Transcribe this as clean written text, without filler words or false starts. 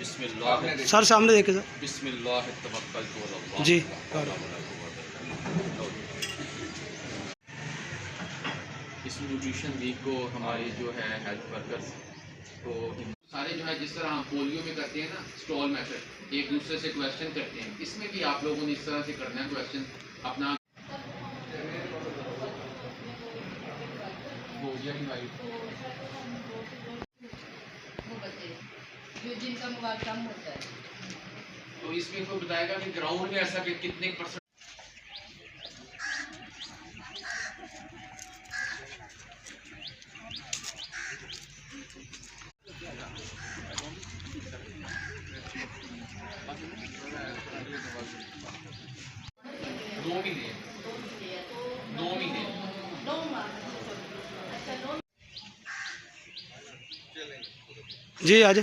बिस्मिल्लाह sir सामने देखे sir. बिस्मिल्लाह तवक्कलतु अल्लाह जी इस न्यूट्रिशन वीक को हमारी जो है हेल्थ वर्कर्स को सारे जो है जिस तरह हम पोलियो में करते हैं ना स्टॉल मेथड, एक दूसरे से क्वेश्चन करते हैं, इसमें भी आप लोगों ने इस तरह से करना है क्वेश्चन अपना। जिनका मोबाइल कम होता है तो इसमें कोई बताएगा कि ग्राउंड में ऐसा कि कितने परसेंट दो महीने जी आज